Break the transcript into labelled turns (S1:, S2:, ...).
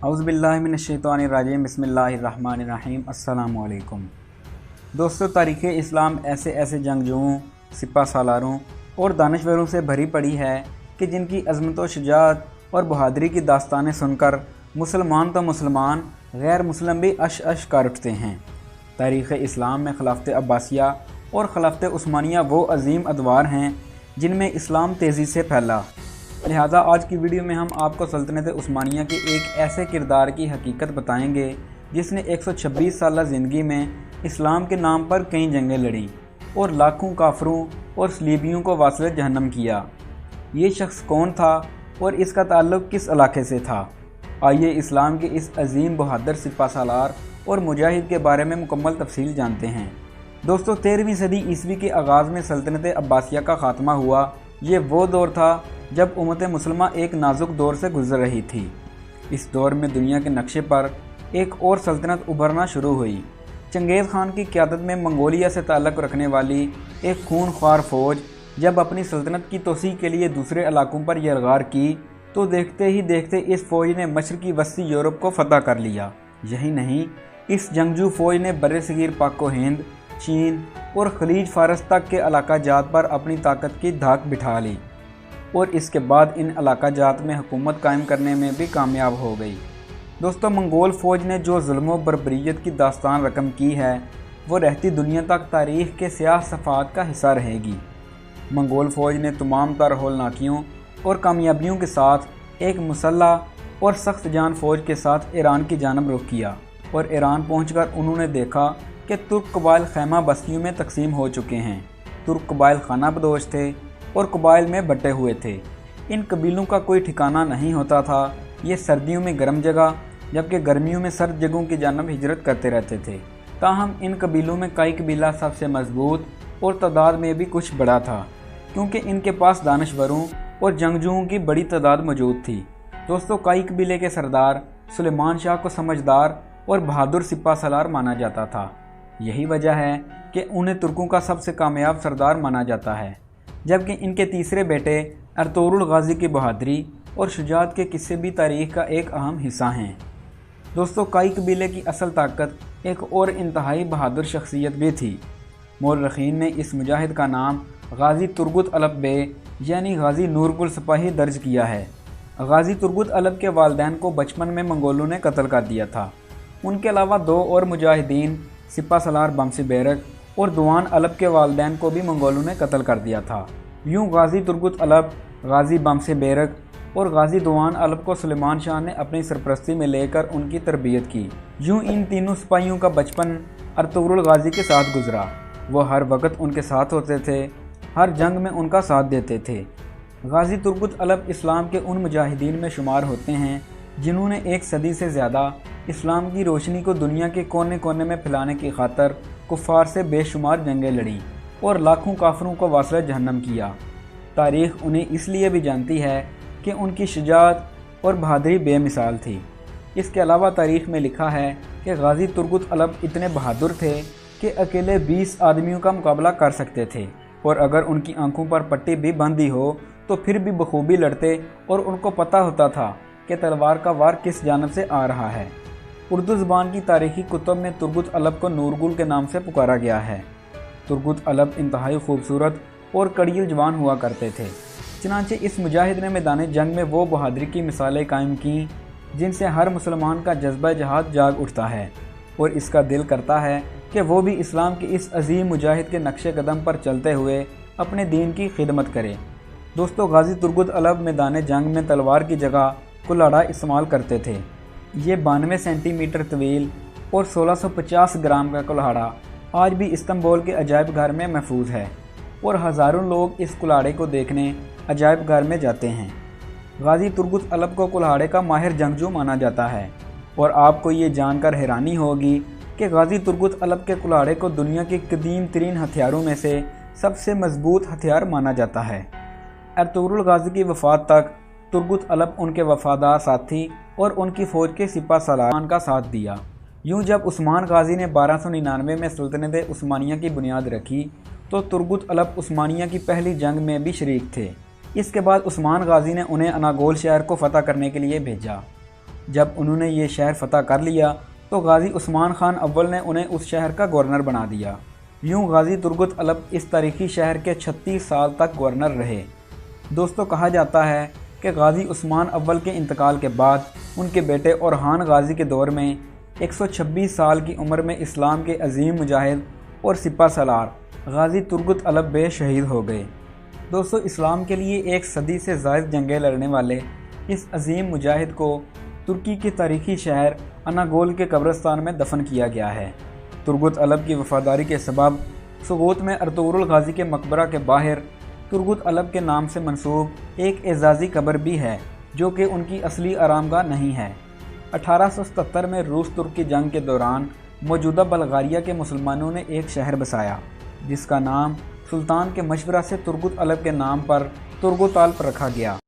S1: औज़ुबिल्लाहिमिनश्शैतानिर्रजीम बिस्मिल्लाहिर्रहमानिर्रहीम अस्सलामु अलैकुम। दोस्तों, तारीख़ इस्लाम ऐसे जंगजुओं, सिपा सालारों और दानश्वरों से भरी पड़ी है कि जिनकी अज़मत व शुजाअत और बहादुरी की दास्तानें सुनकर मुसलमान तो मुसलमान, गैर मुस्लिम भी अश अश कर उठते हैं। तारीख़ इस्लाम में खिलाफ़त अब्बासिया और खिलाफ़त उस्मानिया वो अजीम अदवार हैं जिनमें इस्लाम तेज़ी से फैला। लिहाजा आज की वीडियो में हम आपको सल्तनत उस्मानिया के एक ऐसे किरदार की हकीकत बताएंगे जिसने 126 साल ज़िंदगी में इस्लाम के नाम पर कई जंगें लड़ी और लाखों काफरों और सलीबियों को वासिल जहन्नम किया। ये शख्स कौन था और इसका ताल्लुक़ किस इलाके से था? आइए इस्लाम के इस अजीम बहादुर सिपा सालार और मुजाहिद के बारे में मुकम्मल तफसील जानते हैं। दोस्तों, 13वीं सदी ईस्वी के आगाज़ में सल्तनत अब्बासिया का ख़ात्मा हुआ। ये वो दौर था जब उम्मत मुसलमा एक नाजुक दौर से गुजर रही थी। इस दौर में दुनिया के नक्शे पर एक और सल्तनत उभरना शुरू हुई। चंगेज़ खान की क़यादत में मंगोलिया से ताल्लुक़ रखने वाली एक खूनख्वार फ़ौज जब अपनी सल्तनत की तोसी के लिए दूसरे इलाकों पर यलगार की तो देखते ही देखते इस फ़ौज ने मशरक़ी वस्ती यूरोप को फ़तह कर लिया। यही नहीं, इस जंगजू फ़ौज ने बर्र-ए-सग़ीर पाक व हिंद, चीन और खलीज फ़ारस तक के इलाका जात पर अपनी ताकत की धाक बिठा ली और इसके बाद इन इलाका जात में हुकूमत कायम करने में भी कामयाब हो गई। दोस्तों, मंगोल फ़ौज ने जो ज़ुल्म व बर्बरियत की दास्तान रकम की है वो रहती दुनिया तक तारीख़ के स्याह सफ़ात का हिस्सा रहेगी। मंगोल फ़ौज ने तमाम तर हौलनाकियों और कामयाबियों के साथ एक मुसल्लह और सख्त जान फ़ौज के साथ ईरान की जानब रुख किया और ईरान पहुंचकर उन्होंने देखा कि तुर्क कबाइल खैमा बस्तियों में तकसीम हो चुके हैं। तुर्क कबाइल खाना बदोश थे और कबाइल में बटे हुए थे। इन कबीलों का कोई ठिकाना नहीं होता था। ये सर्दियों में गर्म जगह जबकि गर्मियों में सर्द जगहों की जानब हिजरत करते रहते थे। ताहम इन कबीलों में काई कबीला सबसे मजबूत और तादाद में भी कुछ बड़ा था क्योंकि इनके पास दानश्वरों और जंगजुओं की बड़ी तादाद मौजूद थी। दोस्तों, काई कबीले के सरदार सुलेमान शाह को समझदार और बहादुर सिपा सालार माना जाता था। यही वजह है कि उन्हें तुर्कों का सबसे कामयाब सरदार माना जाता है, जबकि इनके तीसरे बेटे अर्तुगरुल गाजी की बहादुरी और शुजाअत के किस्से भी तारीख़ का एक अहम हिस्सा हैं। दोस्तों, काई कबीले की असल ताकत एक और इंतहाई बहादुर शख्सियत भी थी। मौरख़ीन ने इस मुजाहिद का नाम गाजी तुर्गुत अलब बे यानी गाजी नूरकुल सिपाही दर्ज किया है। गाजी तुर्गुत अलब के वालिदैन को बचपन में मंगोलों ने कत्ल कर दिया था। उनके अलावा दो और मुजाहिदीन सिपा सालार बमसी बेरक और दुआन अलब के वालिदैन को भी मंगोलों ने कत्ल कर दिया था। यूँ गाजी तुर्गुत अलब, गाजी बमसी बेरक और गाजी दुआन अलब को सुलेमान शाह ने अपनी सरपरस्ती में लेकर उनकी तरबियत की। यूँ इन तीनों सिपाहियों का बचपन अर्तुगरुल गाजी के साथ गुजरा। वो हर वक्त उनके साथ होते थे, हर जंग में उनका साथ देते थे। गाजी तुर्गुत अलब इस्लाम के उन मुजाहिदीन में शुमार होते हैं जिन्होंने एक सदी से ज़्यादा इस्लाम की रोशनी को दुनिया के कोने कोने में फैलाने की खातर कुफ़ार से बेशुमार जंगें लड़ी और लाखों काफरों को वासिल जहन्नम किया। तारीख़ उन्हें इसलिए भी जानती है कि उनकी शुजाअत और बहादुरी बेमिसाल थी। इसके अलावा तारीख़ में लिखा है कि गाजी तुर्गुत अलब इतने बहादुर थे कि अकेले 20 आदमियों का मुकाबला कर सकते थे और अगर उनकी आंखों पर पट्टी भी बंधी हो तो फिर भी बखूबी लड़ते और उनको पता होता था कि तलवार का वार किस जानब से आ रहा है। उर्दू ज़बान की तारीख़ी कुतुब में तुर्गुत अलब को नूरगुल के नाम से पुकारा गया है। तुर्गुत अलब इंतहाई खूबसूरत और कड़ियल जवान हुआ करते थे। चनांचे इस मुजाहिद ने मैदान जंग में वो बहादुरी की मिसालें कायम की जिनसे हर मुसलमान का जज्बा जहाद जाग उठता है और इसका दिल करता है कि वो भी इस्लाम के इस अजीम मुजाहिद के नक्शे कदम पर चलते हुए अपने दीन की खिदमत करे। दोस्तों, गाजी तुर्गुत अलब मैदान जंग में तलवार की जगह कुल्हाड़ा इस्तेमाल करते थे। ये 92 सेंटीमीटर तवील और 1650 ग्राम का कुल्हाड़ा आज भी इस्तांबुल के अजायब घर में महफूज है और हज़ारों लोग इस कुल्हाड़े को देखने अजायब घर में जाते हैं। गाजी तुर्गुत अलब को कुल्हाड़े का माहिर जंगजू माना जाता है और आपको ये जानकर हैरानी होगी कि गाजी तुर्गुत अलब के कुल्हाड़े को दुनिया के कदीम तरीन हथियारों में से सबसे मजबूत हथियार माना जाता है। अर्तुगरुल गाजी की वफ़ात तक तुर्गुत अलब उनके वफादार साथी और उनकी फ़ौज के सिपा सालार का साथ दिया। यूँ जब उस्मान गाजी ने 1299 में सल्तनत उस्मानिया की बुनियाद रखी तो तुर्गुत अलब उस्मानिया की पहली जंग में भी शरीक थे। इसके बाद उस्मान गाजी ने उन्हें अनागोल शहर को फ़तह करने के लिए भेजा جب انہوں نے یہ شہر فتح کر لیا تو غازی عثمان خان اول نے انہیں اس شہر کا گورنر بنا دیا۔ یوں غازی ترغت الب اس تاریخی شہر کے 36 سال تک گورنر رہے۔ دوستو، کہا جاتا ہے کہ غازی عثمان اول کے انتقال کے بعد ان کے بیٹے اورحان غازی کے دور میں 126 سال کی عمر میں اسلام کے عظیم مجاہد اور سپہ سالار غازی ترغت الب بے شہید ہو گئے۔ دوستو، اسلام کے لیے 1 صدی سے زائد جنگیں لڑنے والے اس عظیم مجاہد کو ترکی کے تاریخی شہر اناگول کے قبرستان میں دفن کیا گیا ہے۔ ترغت الب کی وفاداری کے سبب سغوت میں ارطغرل غازی کے مقبرہ کے باہر ترغت الب کے نام سے منسوب ایک اعزازی قبر بھی ہے، جو کہ ان کی اصلی آرامگاہ نہیں ہے۔ 1877 میں روس ترک کی جنگ کے دوران موجودہ بلغاریہ کے مسلمانوں نے ایک شہر بسایا، جس کا نام سلطان کے مشورہ سے ترغت الب کے نام پر ترغوتالپ رکھا گیا۔